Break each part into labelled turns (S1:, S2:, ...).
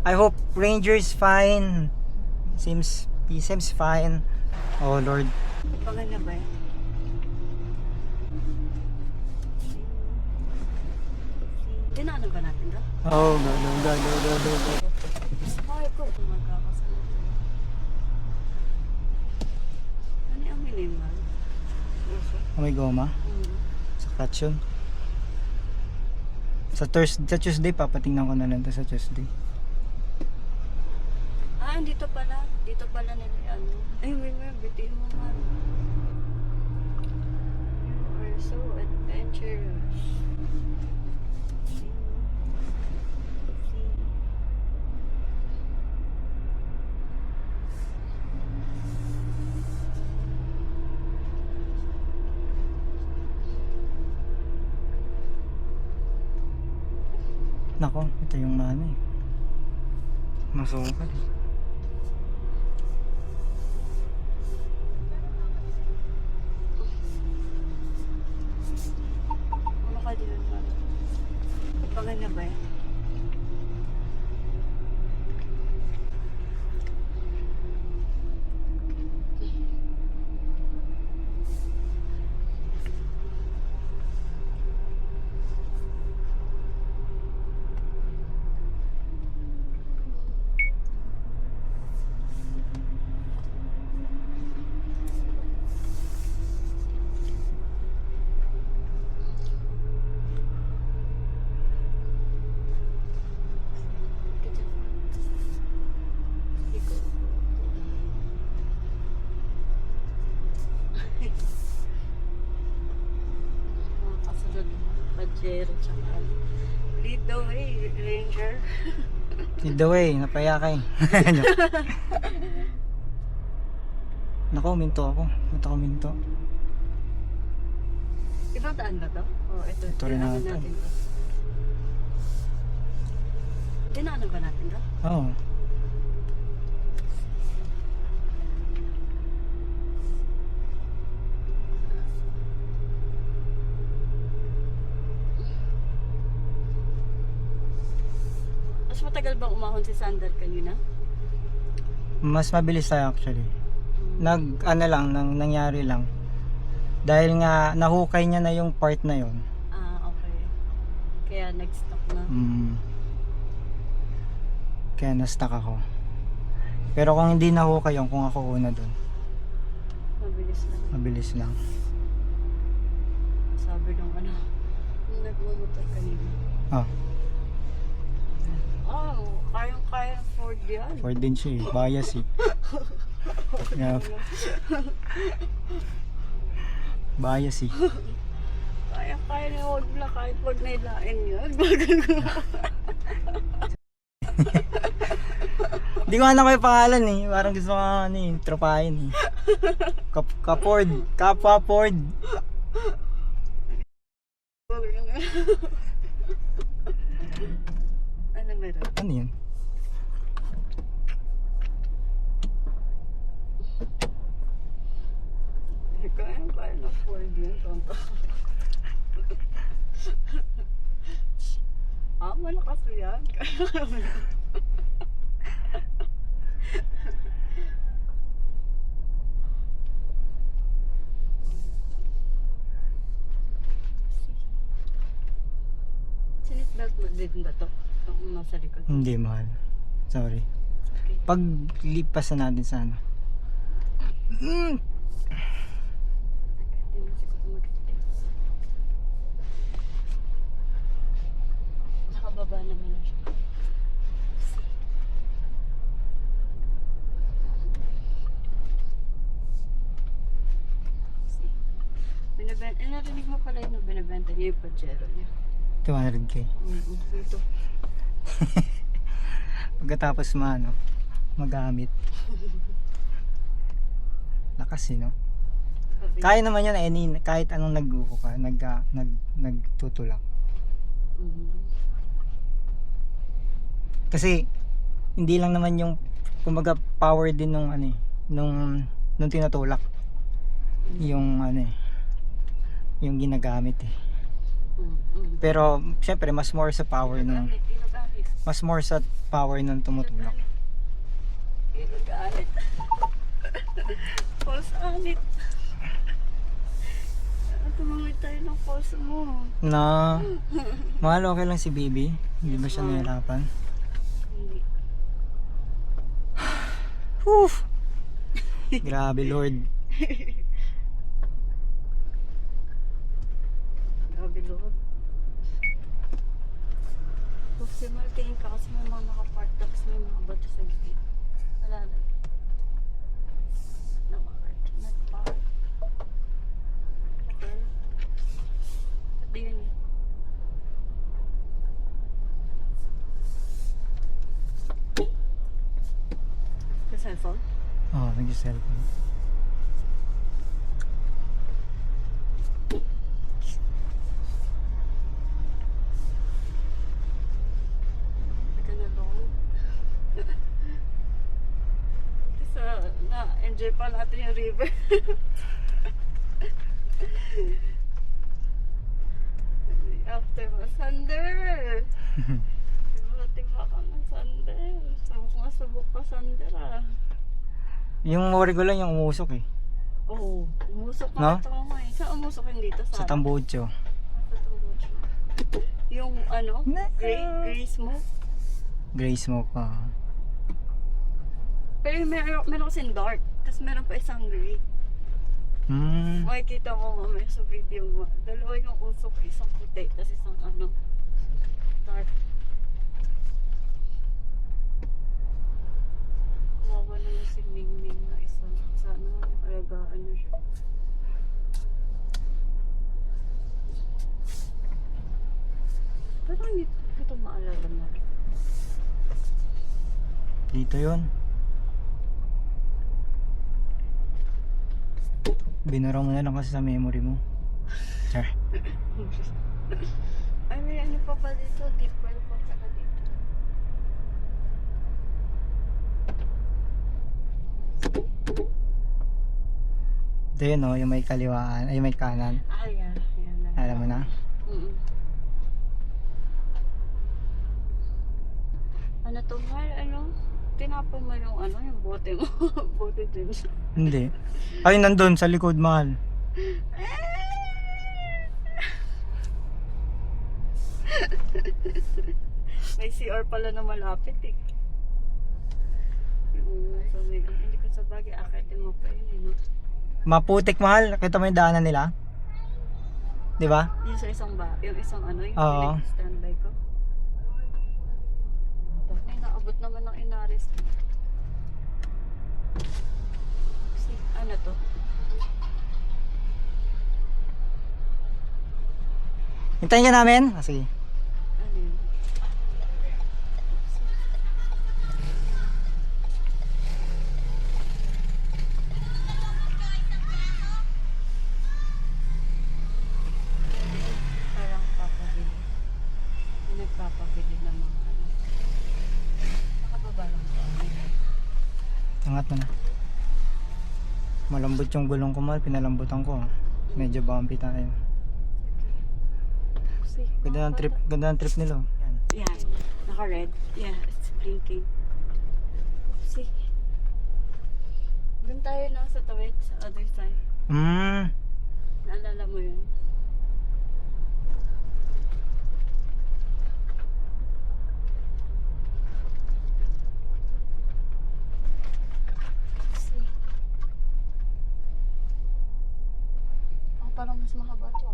S1: I hope Ranger is fine. He seems fine. Oh Lord.
S2: Pangal na ba yan? Dinaanan ba natin ba?
S1: Oh, go.
S2: Ay ko. Magkakasalit. Ano yung minimal?
S1: Oh, may goma. Sa clutch yun. Sa Tuesday, papatingnan ko na lang to sa Tuesday.
S2: Ah, dito pala. Dito pala nila ano. Ay, may bitin mo nga. You are so adventurous.
S1: Nako, ito yung ano eh. Masukal.
S2: Ano ka din ba? Pangal na ba yan? Mga kasunod Pajero tsaka lead the way, Ranger.
S1: Lead the way, napayakay. Nako, minto ako. Ba't ako minto?
S2: Ibang daan ba to? Oh, ito.
S1: Ito rin
S2: Dinaanan
S1: ata
S2: natin to. Dinaanan ba natin to?
S1: Oo.
S2: Mas matagal bang umahon si Sander kanina?
S1: Mas mabilis tayo actually. Nangyari lang. Dahil nga nahukay niya na yung part na yon.
S2: Ah, okay. Kaya nag-stop na.
S1: Kaya na-stuck ako. Pero kung hindi nahukay yun, kung ako una dun,
S2: Mabilis na.
S1: mabilis lang.
S2: Sabi nung ano, nung nagmamotor kanina.
S1: Ah,
S2: Oh, kayang-kaya Ford yan.
S1: Ford din siya eh. Bias eh. Yeah. Bias eh.
S2: Kaya-kaya na huwag na kahit wag na ilain yun.
S1: Hindi ko alam ko yung pangalan eh. Parang gusto ko ano eh, tropahin eh. Kapord. Kapwa Ford.
S2: Ano meron?
S1: Ano yun?
S2: Kaya na Ford yun, tonto. Malakas yan. Sinitbelt mo din ba to? Ang nasa likod.
S1: Hindi mahal. Sorry.
S2: Okay.
S1: Pag lipas na natin sa ano.
S2: Hindi mo siguro mag-stay. Nakababa naman na siya. Narinig mo pala yun, binibenta niya yung Pajero niya.
S1: 200k.
S2: Dito.
S1: Pagkatapos magamit. Lakas eh, no? Kaya naman yan kahit anong nag-uho ka, nagtutulak. Kasi hindi lang naman yung kumbaga power din nung ano eh, nung tinutulak. Yung ano eh, yung ginagamit eh. Pero syempre mas more sa power nung mas more sa power nung tumutulak.
S2: Galit. False anit. Tumangit tayo ng false mo.
S1: Na, mahal, okay lang si baby. Hindi ba siya nahihirapan?
S2: Hindi.
S1: Whew! Grabe, Lord.
S2: Grabe, Lord. Kasi tingin ka kasi may mga nakapark tapos may mga bato sa gilid. Wala na. Nakapark. Nakapark. Okay. At yun yun. Sa cellphone?
S1: Oo, oh, nag-cellphone.
S2: Ito na long. Na-enjoy pa natin yung river. After masander. Tiba ka masander. Subok pa sander ah.
S1: Yung worry ko lang yung umusok eh.
S2: Oo. Umusok
S1: No?
S2: na ito mo eh. Saan umusok yun dito?
S1: Sa Tambocho.
S2: Sa Tambocho. Yung ano? Gray smoke.
S1: Gray smoke pa.
S2: Pero meron kasing dark. Tapos meron pa isang gray. Makikita mo mamaya sa video mo. Dalawa yung usok. Isang puti. Tapos isang ano. Dark. Wawa naman si Mingming na isa. Sana alagaan na siya. Pero hindi ko maalala na.
S1: Dito yun. Binura mo na lang kasi sa memory mo. Char.
S2: Ay, may ano pa ba dito? Deep well pa pala dito.
S1: Ito yun oh, yung may kaliwaan, ay may kanan.
S2: Ah, yan. Yan na.
S1: Alam mo na?
S2: Ano to, mahal? Ano? Tinapon mo yung ano, yung bote mo. Bote din.
S1: Hindi. Ay, nandun sa likod, mahal.
S2: May CR pala na malapit eh. Yung sa may, hindi ko sa bagay, akitin mo pa yun eh, no?
S1: Maputik, mahal. Kita mo yung daanan nila? Di ba?
S2: Yung sa isang yung isang ano, yung
S1: Oo.
S2: standby ko. May naabot naman ng Inaris. Ano to?
S1: Hintayin ka namin? Ah, sige.
S2: Ano yun? Parang papabili. May nagpapabili ng mga ano. Nakababa lang po.
S1: Angat mo na. Malambot yung gulong ko, mahal. Pinalambutan ko. Medyo bumpy tayo. Ganda ng trip nila. Yan.
S2: Yan. Naka-red. Yeah, it's blinking. See? Doon tayo na sa tawid, sa other side. Naalala mo yun? See? Oh, parang mas mahaba to.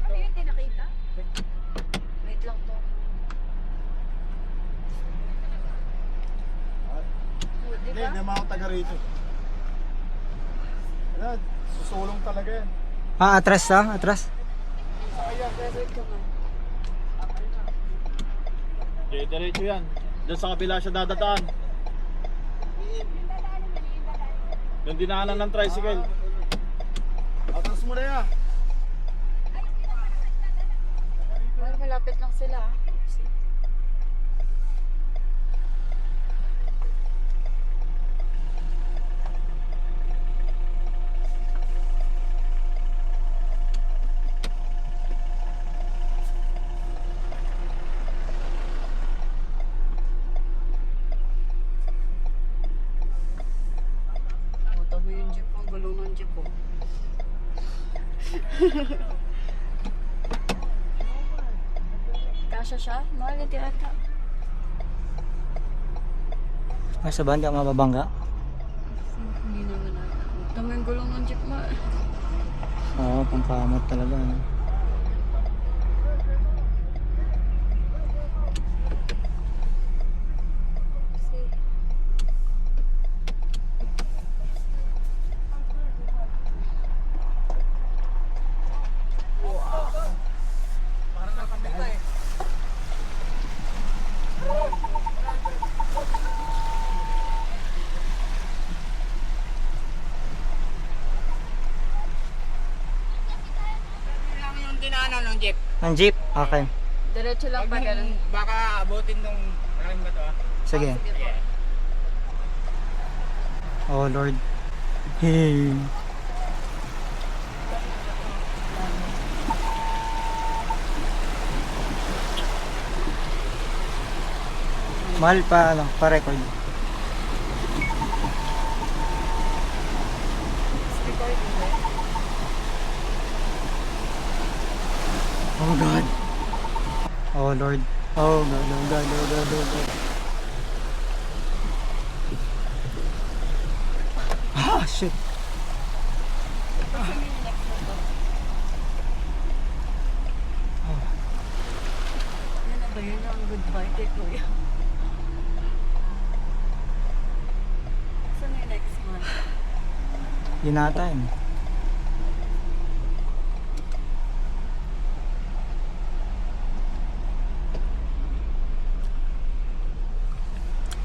S2: Ano yung tinakita? Wait lang to.
S3: Hindi, hindi mga taga rito. Ano, susulong talaga yan.
S1: Ah, atras ha? Atras?
S2: Wait ka man.
S3: Diretso yan. Diyan sa kabila siya dadaan. Yung dinaanan ng tricycle. Atras mo na yan.
S2: Malapit lang sila. ko. Kasha siya? Mahal hindi ata.
S1: Nasa ba, hindi ako mababangga?
S2: Hindi naman ata. Tama yung gulong ng jeep mo.
S1: Oo, pangkamot talaga. No?
S4: Lang yung dinaanan ng jeep.
S1: Ang jeep? Okay.
S2: Diretso lang pa ganun.
S4: Baka abutin nung maraming ba to ah?
S1: Sige.
S2: Sige po.
S1: Oh Lord. Hey. Mahal pa, ano, pa-record.
S2: Recording ba?
S1: Oh God. Oh Lord. Oh God, oh God, oh God, oh God. Ah, shit.
S2: Kasi may next na to. Yan na ba yun ang goodbye kay Kuya? Saan yung next month?
S1: Yun ata yun.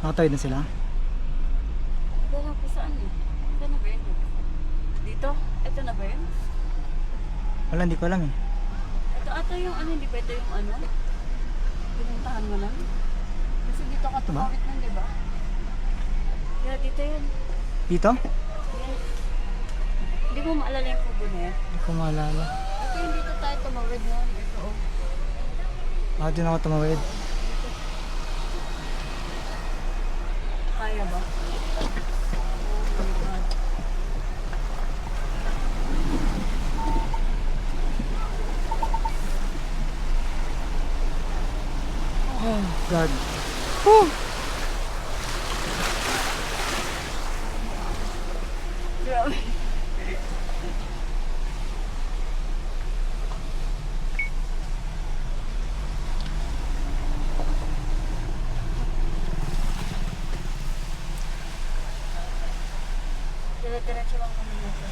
S1: Nakatawid na sila?
S2: Wala po saan eh. Saan na ba yun? Dito? Ito na ba yun?
S1: Wala, hindi ko alam eh.
S2: Ito ata yung ano, hindi ba ito yung ano? Pinuntahan mo lang? Kasi dito ka tumawit nun, di ba? Yeah, dito yun.
S1: Dito?
S2: Yes. Hindi mo maalala yung kubo na yan?
S1: Hindi ko maalala.
S2: Ito yung dito tayo tumawid nun. Ito oh.
S1: Bakit din ako tumawid?
S2: Kaya ba? Oh my God.
S1: Oh God. Whew.
S2: Grabe. Dire-diretso lang kami na sa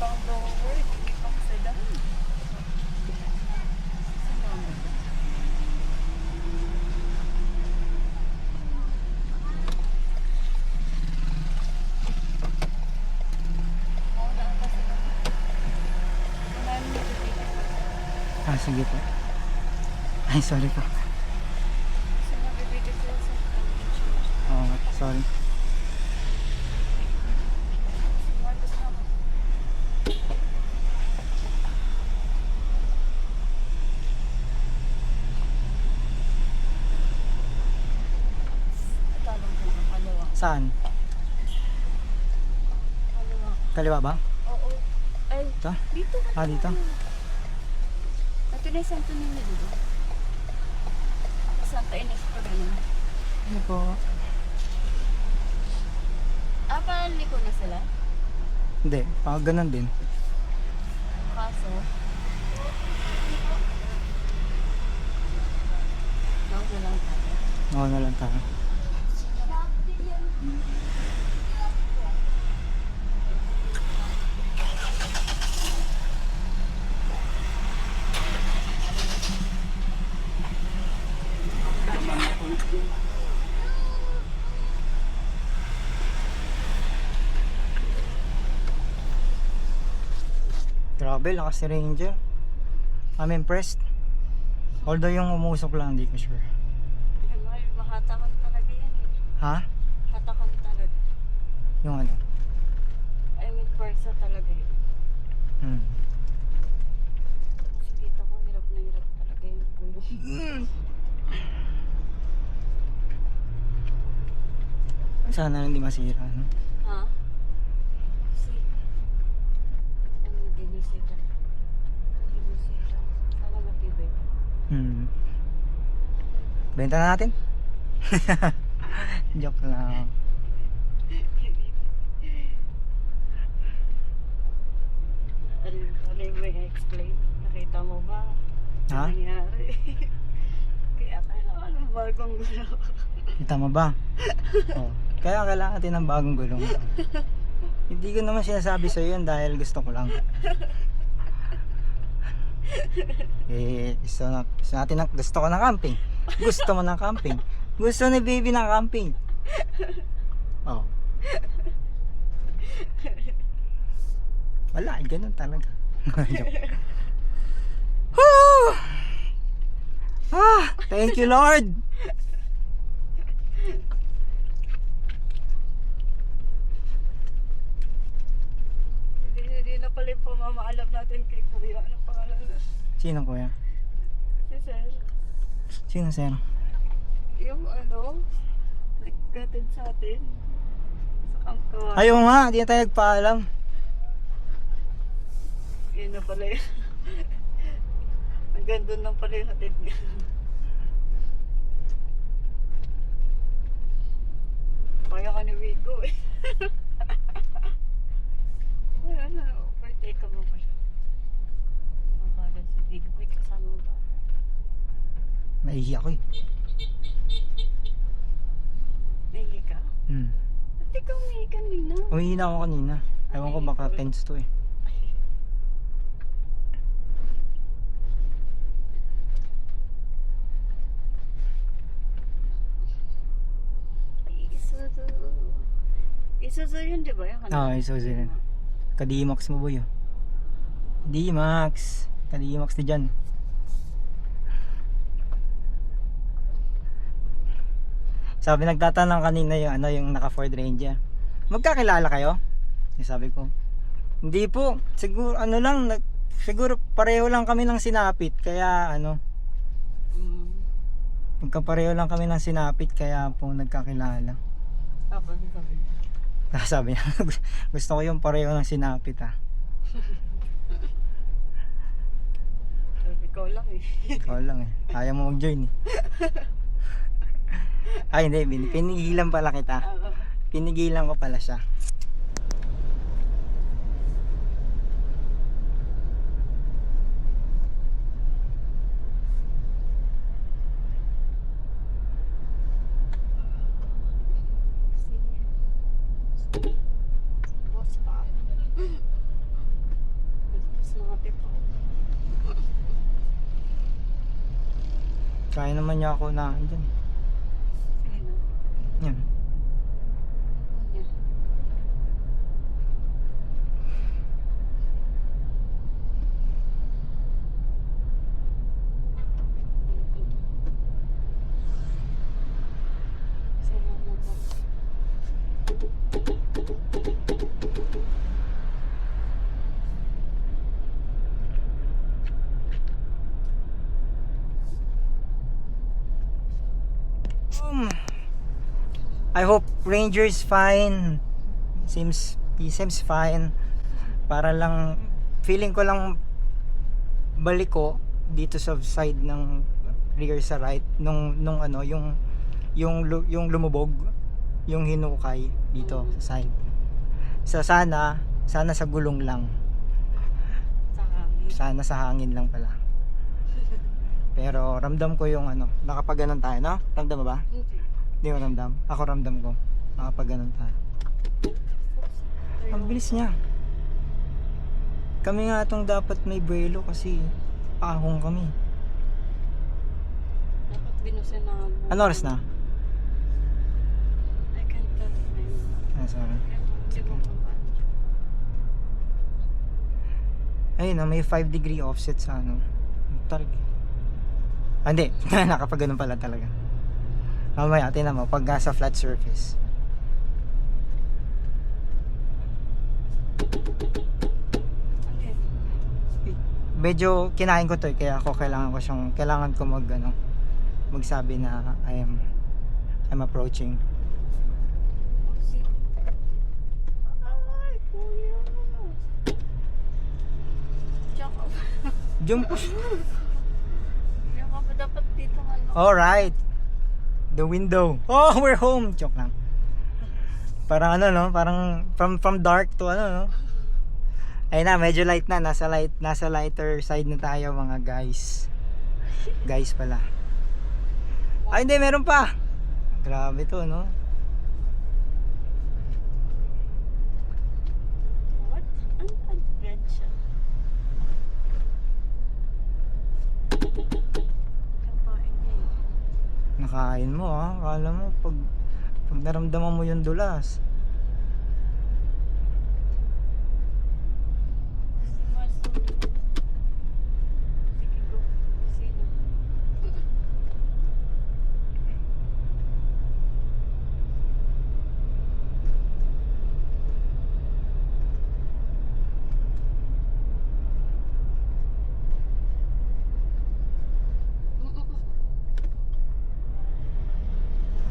S2: pang lower, hindi pang sedan. Saan ba ang baba? Oo, nakakas ito. Kumain mo yung bibigyan.
S1: Ah, sige po. Ay, sorry po.
S2: Kasi nabibigyan sila sa insurance.
S1: Oo nga, sorry.
S2: Marcos naman. Ito lang po ang kaliwa.
S1: Saan?
S2: Kaliwa.
S1: Kaliwa ba?
S2: Oo. Ay,
S1: Ito?
S2: dito ka
S1: Ah, dito?
S2: Ito na yung Santo Niño, di ba? Santa Ines pa ganun.
S1: Ano po?
S2: Ah, parang liko na sila.
S1: Hindi, pang ganun din.
S2: Kaso, nauna lang tayo.
S1: Oo na lang tayo. Grabe, lakas si Ranger. I'm impressed. Although yung umusok lang, hindi ko sure.
S2: Ay, mahatakan talaga yan.
S1: Ha?
S2: Hatakan talaga.
S1: Yung ano?
S2: I mean, persa talaga yun.
S1: Hmm.
S2: Kasi kita ko, hirap na hirap talaga yung gulong.
S1: Sana hindi masira, no?
S2: Ha? Si... Ano, dinisita. Dinisita. Sana matibay.
S1: Benta na natin. Joke lang.
S2: Ano yung may explain? Nakita mo ba?
S1: Ha?
S2: Ano nangyari? Kaya kailangan ng bagong gulo.
S1: Kita mo ba? Oh. Kaya kailangan natin ng bagong gulong. Hindi ko naman sinasabi sa yun dahil gusto ko lang. Gusto natin gusto ko ng camping. Gusto mo ng camping. Gusto ni baby ng camping. Oh. Wala, ganun talaga. Joke. Whew! Thank you Lord.
S2: Hindi na pala yung pamamaalam natin kay Kuya. Ano pangalan na?
S1: Sino kuya?
S2: Si Sir.
S1: Sino sir?
S2: Yung ano, nagkatid sa atin. Sa Kangkawan.
S1: Ayaw nga, di na tayo nagpaalam.
S2: Yun na pala yun. Hanggang doon lang pala yung hatid niya. Kaya ka ni Wigo eh. Wala na, overtake ka mo pa siya. Mabagal si Wigo, may kasama ba?
S1: Naihi ako eh.
S2: Nahihi ka? Ba't ikaw umihi kanina?
S1: Umihi na ako kanina. Ewan ko baka tense to eh.
S2: Isuzu yun, di ba? Yung
S1: Oo, Isuzu yun. Ka-D-Max mo boy oh. D-Max. Ka-D-Max na dyan. Sabi nagtatanong kanina yung ano yung naka Ford Ranger. Magkakilala kayo? Sabi ko. Hindi po. Siguro ano lang siguro pareho lang kami ng sinapit kaya ano magkapareho lang kami ng sinapit kaya po nagkakilala.
S2: Tapos sabi.
S1: Sabi niya, gusto ko yung pareho ng sinapit ah.
S2: Ikaw lang eh.
S1: Ikaw lang eh. Ayaw mo mag-join eh. Ay hindi, pinigilan pala kita. Pinigilan ko pala siya.
S2: Boss pa. Boss mga tipo.
S1: Kaya naman niya ako na dyan.
S2: Sige na.
S1: Yan.
S2: Ano yan? Sige na ba?
S1: I hope Ranger is fine. He seems fine. Para lang feeling ko lang balik ko dito sa side ng rear sa right nung ano yung lumubog yung hinukay dito sa side. Sana sa gulong lang.
S2: Sa hangin.
S1: Sana sa hangin lang pala. Pero ramdam ko yung ano, nakapaganon tayo, no? Ramdam mo ba?
S2: Hindi.
S1: Hindi ko ramdam. Ako ramdam ko. Nakapaganon tayo. Ang bilis niya. Kami nga itong dapat may brelo kasi ahong kami.
S2: Dapat binusin na mo.
S1: Ano oras na?
S2: I can't tell you.
S1: Sorry.
S2: Hindi mo paano.
S1: Ayun na, may 5 degree offset sa ano. Hindi. Nakapaganon pala talaga. Mamaya, tingnan mo. Pag nasa flat surface.
S2: Ano yun?
S1: Medyo kinain ko to eh, kaya ako kailangan ko ano, magsabi na I'm approaching. Diyan po siya.
S2: Kaya ka pa dapat dito ano.
S1: Alright. The window. Oh, we're home. Joke lang. Parang ano no, parang from dark to ano no. Ayun na, medyo light na, nasa lighter side na tayo mga guys. Guys pala. Ay hindi, meron pa. Grabe to no.
S2: What an adventure. Kapain niya eh.
S1: Nakain mo ah. Akala mo pag naramdaman mo yung dulas.
S2: Si Master. Sige go. Sino?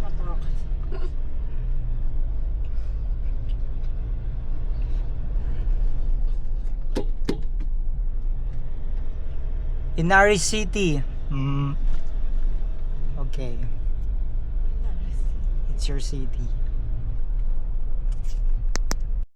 S2: Patakas.
S1: Inari City. Okay. It's your city.